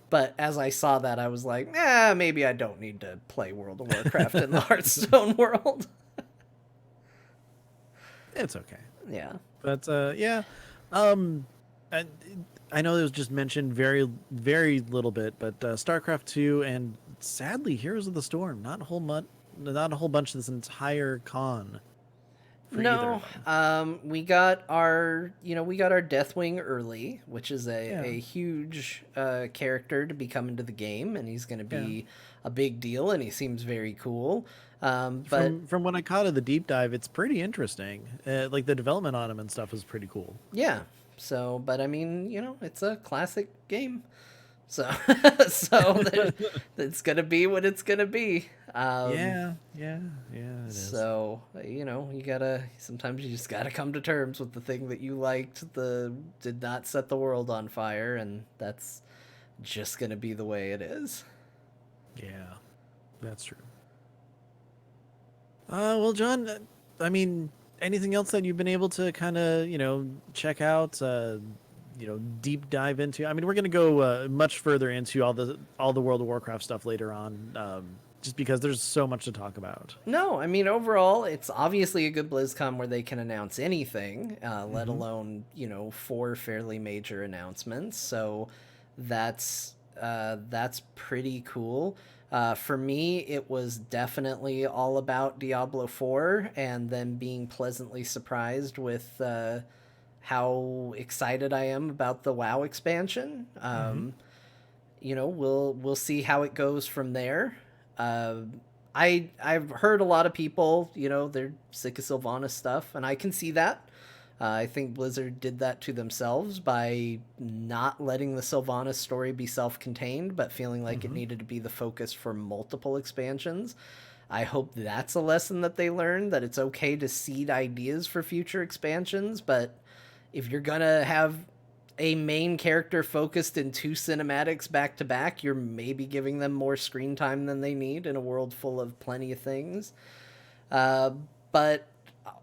But as I saw that, I was like, maybe I don't need to play World of Warcraft in the Hearthstone world. It's okay. Yeah. But yeah. Um I, I know it was just mentioned very very little bit, but StarCraft 2 and sadly Heroes of the Storm, not a whole bunch of this entire con for either No, of them. we got our Deathwing early, which is Yeah. a huge character to be coming to the game, and he's going to Yeah. be a big deal, and he seems very cool. But From what I caught of the deep dive, it's pretty interesting. Like the development on him and stuff is pretty cool. yeah, but I mean, it's a classic game, so it's gonna be what it's gonna be. Yeah, it is. So, sometimes you just gotta come to terms with the thing that you liked, did not set the world on fire, and that's just gonna be the way it is. Yeah, that's true. Well, John, I mean, anything else that you've been able to kind of, check out, deep dive into? I mean, we're gonna go much further into all the World of Warcraft stuff later on, just because there's so much to talk about. No, I mean, overall, it's obviously a good BlizzCon where they can announce anything, let Mm-hmm. alone, 4 fairly major announcements. So that's pretty cool. For me, it was definitely all about Diablo 4 and then being pleasantly surprised with how excited I am about the WoW expansion. Mm-hmm. We'll see how it goes from there. Uh, I've heard a lot of people, they're sick of Sylvanas stuff, and I can see that. I think Blizzard did that to themselves by not letting the Sylvanas story be self-contained, but feeling like it needed to be the focus for multiple expansions. I hope that's a lesson that they learned, that it's okay to seed ideas for future expansions, but if you're gonna have a main character focused in 2 cinematics back to back, you're maybe giving them more screen time than they need in a world full of plenty of things. But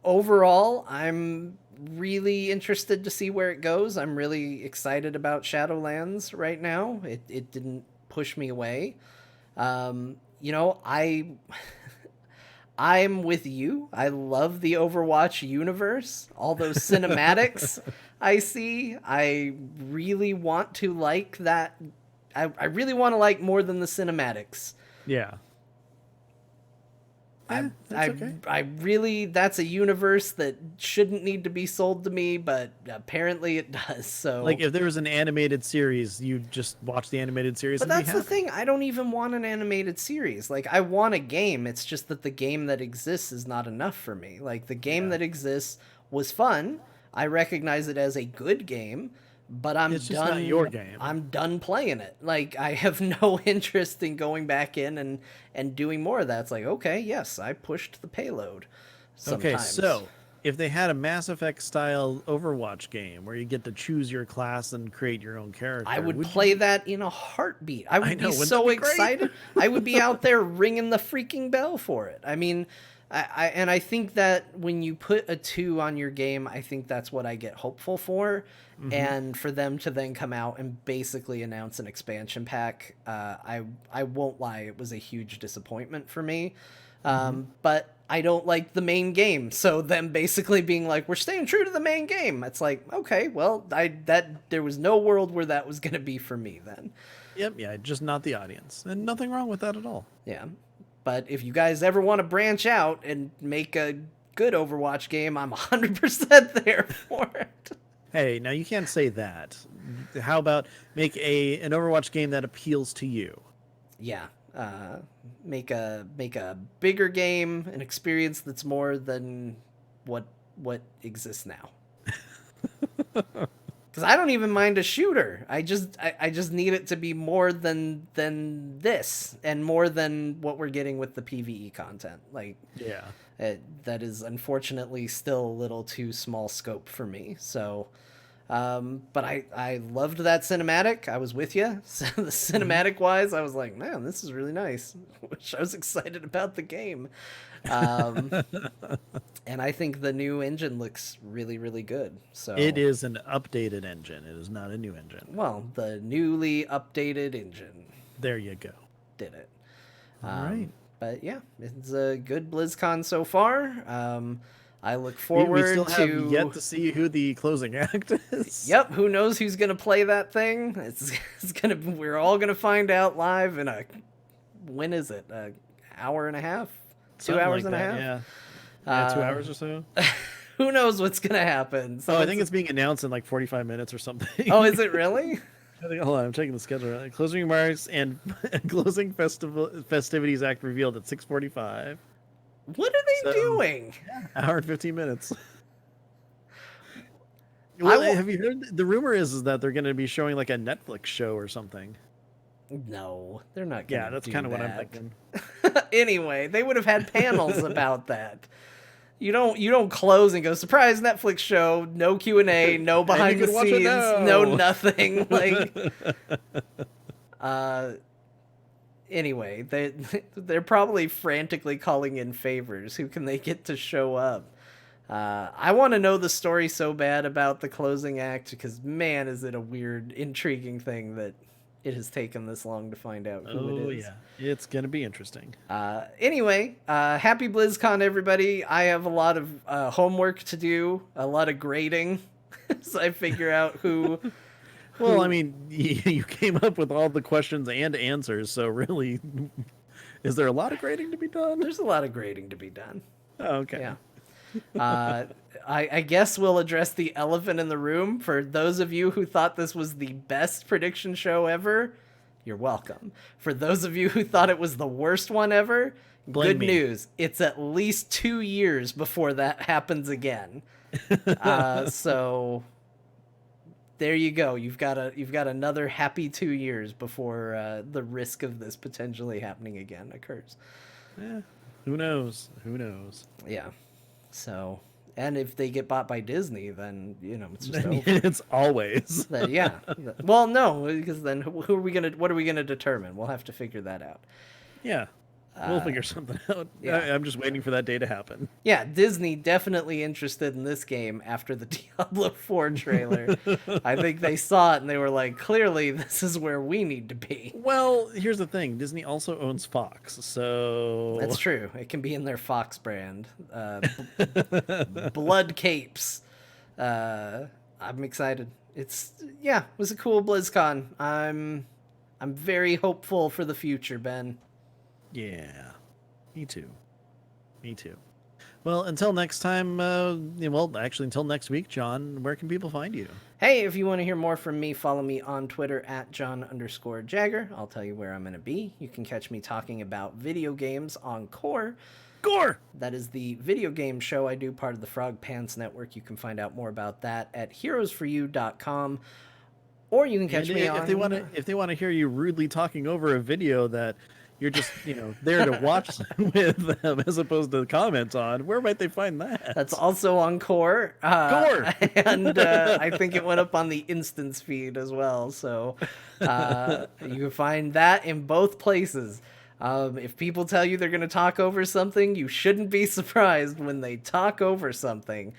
overall, I'm really interested to see where it goes. I'm really excited about Shadowlands right now. It didn't push me away. You know, I'm with you. I love the Overwatch universe. All those cinematics I see. I really want to like that. I really want to like more than the cinematics. Yeah. I really, that's a universe that shouldn't need to be sold to me, but apparently it does. So, like, if there was an animated series, you just watch the animated series. but and that's the thing. I don't even want an animated series. Like, I want a game. It's just that the game that exists is not enough for me. Like, the game that exists was fun. I recognize it as a good game, but It's just not your game. I'm done playing it. Like, I have no interest in going back in and doing more of that. It's like, okay, yes, I pushed the payload sometimes. Okay, so if they had a Mass Effect style Overwatch game where you get to choose your class and create your own character, I would play that in a heartbeat. I would be so wouldn't that be great? excited. I would be out there ringing the freaking bell for it. I mean, I think that when you put a 2 on your game, I think that's what I get hopeful for. And for them to then come out and basically announce an expansion pack, I won't lie, it was a huge disappointment for me. But I don't like the main game, so them basically being like, we're staying true to the main game, it's like, okay, well, there was no world where that was going to be for me then. Yep, yeah, just not the audience, and nothing wrong with that at all. Yeah, but if you guys ever want to branch out and make a good Overwatch game, I'm 100% there for it. Hey, now you can't say that. How about make an Overwatch game that appeals to you? Yeah, make a bigger game, an experience that's more than what exists now. Because I don't even mind a shooter. I just need it to be more than this, and more than what we're getting with the PvE content. Like, yeah, that is unfortunately still a little too small scope for me. So, but I loved that cinematic. I was with you. So the cinematic wise, I was like, man, this is really nice. Wish I was excited about the game. And I think the new engine looks really, really good. So it is an updated engine. It is not a new engine. Well, the newly updated engine. There you go. Did it. All right. But yeah, it's a good BlizzCon so far. I look forward we still to have yet to see who the closing act is. Yep, who knows who's gonna play that thing? We're all gonna find out live in when is it? An hour and a half? 2 Something hours like and a that, half? Yeah, 2 hours or so. Who knows what's gonna happen? So I think it's being announced in like 45 minutes or something. Oh, is it really? Hold on, I'm checking the schedule. Closing remarks and closing festivities act revealed at 6:45. What are they doing? Hour and 15 minutes. Well, have you heard? The rumor is that they're going to be showing like a Netflix show or something. No, they're not gonna. Yeah, that's do kind of what I'm that. thinking. Anyway, they would have had panels about that. You don't close and go, surprise Netflix show, no Q&A, no behind the scenes, no nothing. Like, anyway, they're probably frantically calling in favors. Who can they get to show up? I want to know the story so bad about the closing act, because man, is it a weird, intriguing thing that it has taken this long to find out who it is. Yeah, it's gonna be interesting. Anyway, happy BlizzCon, everybody. I have a lot of homework to do, a lot of grading, so I figure out who. Well, I mean, you came up with all the questions and answers, so really, is there a lot of grading to be done? There's a lot of grading to be done. Oh, okay. Yeah. I guess we'll address the elephant in the room. For those of you who thought this was the best prediction show ever, you're welcome. For those of you who thought it was the worst one ever, Blame good me. news. It's at least 2 years before that happens again. So there you go. You've got another happy 2 years before the risk of this potentially happening again occurs. Who knows? Who knows? Yeah. So, and if they get bought by Disney, then it's just over. It's always. Yeah. Well, no, because then who are we gonna? What are we gonna determine? We'll have to figure that out. Yeah. We'll figure something out. Yeah. I'm just waiting for that day to happen. Yeah, Disney definitely interested in this game after the Diablo 4 trailer. I think they saw it and they were like, clearly this is where we need to be. Well, here's the thing. Disney also owns Fox, so... That's true. It can be in their Fox brand. Blood Capes. I'm excited. It was a cool BlizzCon. I'm very hopeful for the future, Ben. Yeah, me too. Me too. Well, until next time, until next week, John, where can people find you? Hey, if you want to hear more from me, follow me on Twitter at John_Jagger. I'll tell you where I'm going to be. You can catch me talking about video games on Core. Gore! That is the video game show I do, part of the Frog Pants Network. You can find out more about that at heroesforyou.com. Or you can catch me on... If they want to hear you rudely talking over a video that you're just, there to watch with them as opposed to comment on, where might they find that? That's also on Core. Core! And I think it went up on the Instance feed as well. So you can find that in both places. If people tell you they're going to talk over something, you shouldn't be surprised when they talk over something.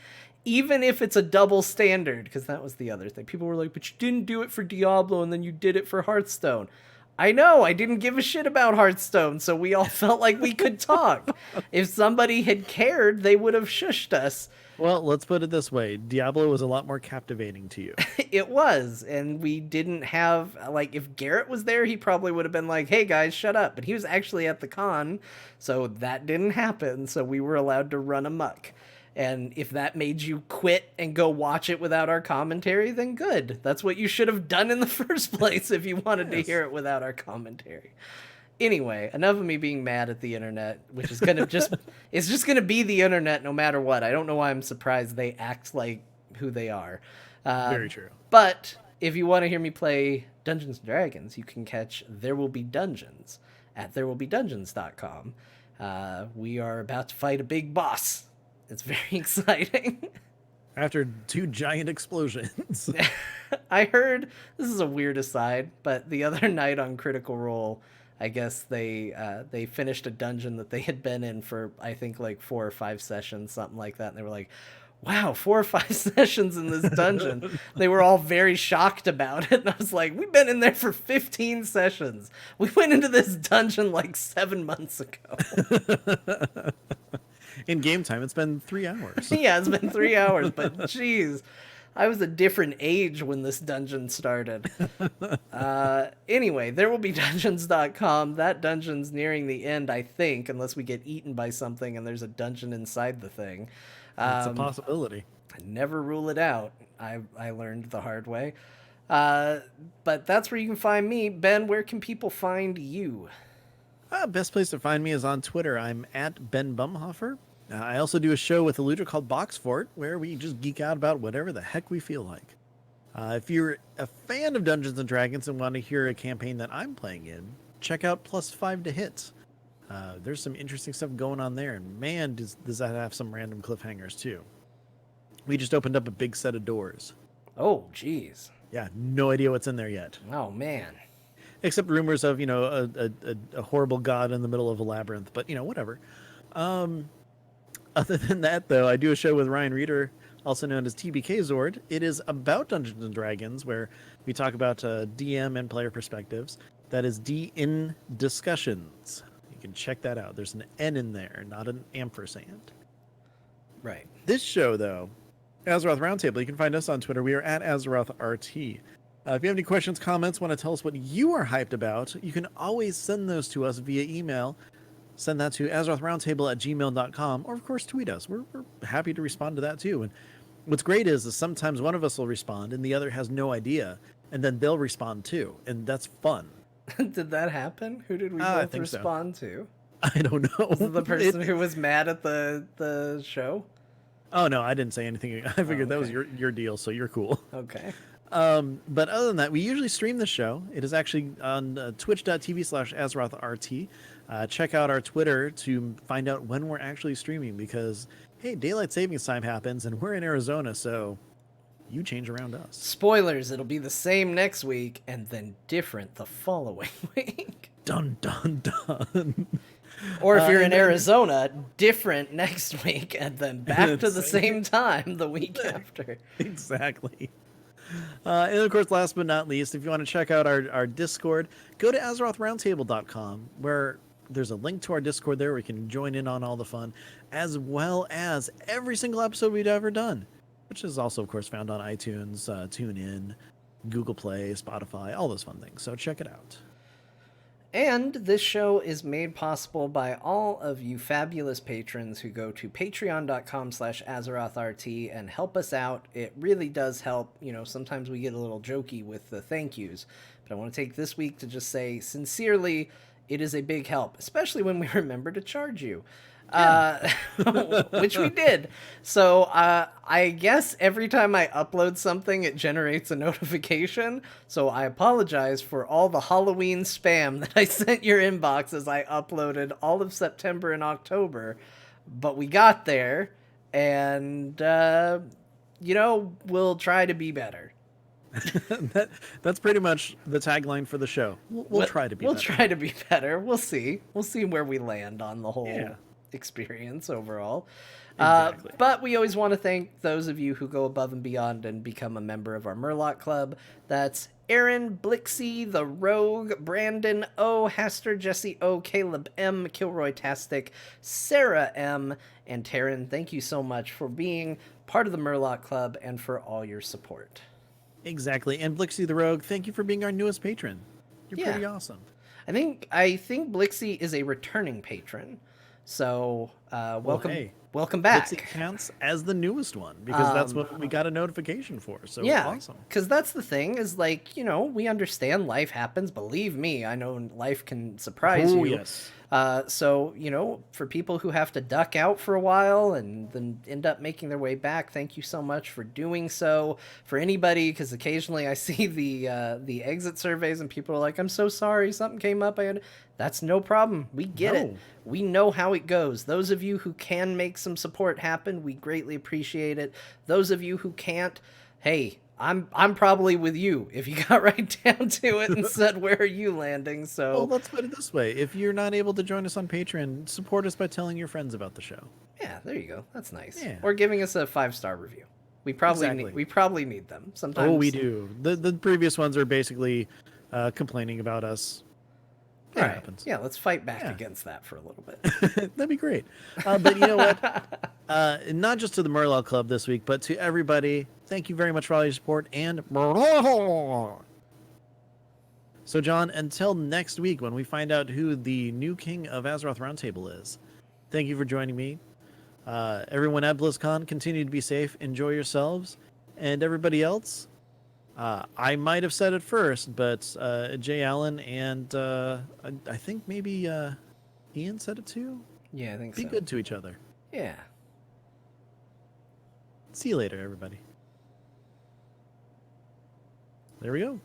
Even if it's a double standard, because that was the other thing. People were like, but you didn't do it for Diablo and then you did it for Hearthstone. I know, I didn't give a shit about Hearthstone, so we all felt like we could talk. If somebody had cared, they would have shushed us. Well, let's put it this way. Diablo was a lot more captivating to you. It was, and we didn't have, if Garrett was there, he probably would have been like, hey guys, shut up. But he was actually at the con, so that didn't happen, so we were allowed to run amok. And if that made you quit and go watch it without our commentary, then good. That's what you should have done in the first place if you wanted to hear it without our commentary. Anyway, enough of me being mad at the internet, which is going to it's just going to be the internet no matter what. I don't know why I'm surprised they act like who they are. Very true. But if you want to hear me play Dungeons & Dragons, you can catch There Will Be Dungeons at therewillbedungeons.com. We are about to fight a big boss. It's very exciting. After 2 giant explosions. I heard, this is a weird aside, but the other night on Critical Role, I guess they finished a dungeon that they had been in for, I think, 4 or 5 sessions, something like that. And they were like, wow, 4 or 5 sessions in this dungeon. They were all very shocked about it. And I was like, we've been in there for 15 sessions. We went into this dungeon 7 months ago. In game time, it's been 3 hours. Yeah, it's been 3 hours, but geez, I was a different age when this dungeon started. Anyway, therewillbedungeons.com. That dungeon's nearing the end, I think, unless we get eaten by something and there's a dungeon inside the thing. It's a possibility. I never rule it out. I learned the hard way. But that's where you can find me. Ben, where can people find you? Best place to find me is on Twitter. I'm at Ben Bumhofer. I also do a show with Eludra called Box Fort, where we just geek out about whatever the heck we feel like. If you're a fan of Dungeons & Dragons and want to hear a campaign that I'm playing in, check out +5 to Hit. There's some interesting stuff going on there, and man, does that have some random cliffhangers too. We just opened up a big set of doors. Oh, geez. Yeah, no idea what's in there yet. Oh, man. Except rumors of, a horrible god in the middle of a labyrinth, but, whatever. Other than that, though, I do a show with Ryan Reeder, also known as TBK Zord. It is about Dungeons & Dragons, where we talk about DM and player perspectives. That is D in Discussions. You can check that out. There's an N in there, not an ampersand. Right. This show, though, Azeroth Roundtable, you can find us on Twitter. We are at AzerothRT. If you have any questions, comments, want to tell us what you are hyped about, you can always send those to us via email. Send that to AzerothRoundtable@gmail.com, or of course tweet us. We're happy to respond to that too. And what's great is sometimes one of us will respond and the other has no idea, and then they'll respond too, and that's fun. Did that happen? Who did we both respond to? I don't know. Was it the person who was mad at the show? Oh no, I didn't say anything. I figured that was okay. your deal, so you're cool. Okay. But other than that, we usually stream the show. It is actually on twitch.tv/AzerothRT. Check out our Twitter to find out when we're actually streaming because, hey, daylight savings time happens and we're in Arizona, so you change around us. Spoilers, it'll be the same next week and then different the following week. Dun, dun, dun. Or if you're in and then- Arizona, different next week and then back to the Same. same time the week after. Exactly. And of course, last but not least, if you want to check out our Discord, go to AzerothRoundtable.com, where there's a link to our Discord there where you can join in on all the fun, as well as every single episode we've ever done, which is also, of course, found on iTunes, TuneIn, Google Play, Spotify, all those fun things. So check it out. And this show is made possible by all of you fabulous patrons who go to patreon.com/AzerothRT and help us out. It really does help. You know, sometimes we get a little jokey with the thank yous, but I want to take this week to just say sincerely, it is a big help, especially when we remember to charge you. Which we did. So I guess every time I upload something, it generates a notification. So I apologize for all the Halloween spam that I sent your inbox as I uploaded all of September and October. But we got there, and we'll try to be better. That's pretty much the tagline for the show. We'll try to be We'll better. try to be better. We'll see. We'll see where we land on the whole experience overall. Exactly. But we always want to thank those of you who go above and beyond and become a member of our Murloc Club. That's Aaron, Blixie, The Rogue, Brandon O, Hester, Jesse O, Caleb M, Kilroy Tastic, Sarah M, and Taryn. Thank you so much for being part of the Murloc Club and for all your support. Exactly. And Blixie the Rogue, thank you for being our newest patron. You're Yeah. pretty awesome. I think Blixie is a returning patron. So welcome, hey. welcome back. Blixie counts as the newest one because that's what we got a notification for. So Yeah, awesome. because that's the thing is like, we understand life happens. Believe me, I know life can surprise you. Yes. So, for people who have to duck out for a while and then end up making their way back, thank you so much for doing so. For anybody, because occasionally I see the exit surveys and people are like, I'm so sorry, something came up. That's no problem. We get it. We know how it goes. Those of you who can make some support happen, we greatly appreciate it. Those of you who can't, hey, I'm probably with you if you got right down to it and said, where are you landing? So Well, let's put it this way. If you're not able to join us on Patreon, support us by telling your friends about the show. yeah, there you go. That's nice. Yeah. Or giving us a 5-star review. We probably need them sometimes. Oh, we do. The previous ones are basically complaining about us. It All right. happens. Yeah, let's fight back against that for a little bit. That'd be great. But you know what? Not just to the Murloc Club this week, but to everybody, thank you very much for all your support. And so, John, until next week when we find out who the new king of Azeroth Roundtable is, thank you for joining me. Everyone at BlizzCon, continue to be safe, enjoy yourselves, and everybody else. I might have said it first, but Jay Allen and I think maybe Ian said it too. Yeah, I think Be so. good to each other. Yeah. See you later, everybody. There we go.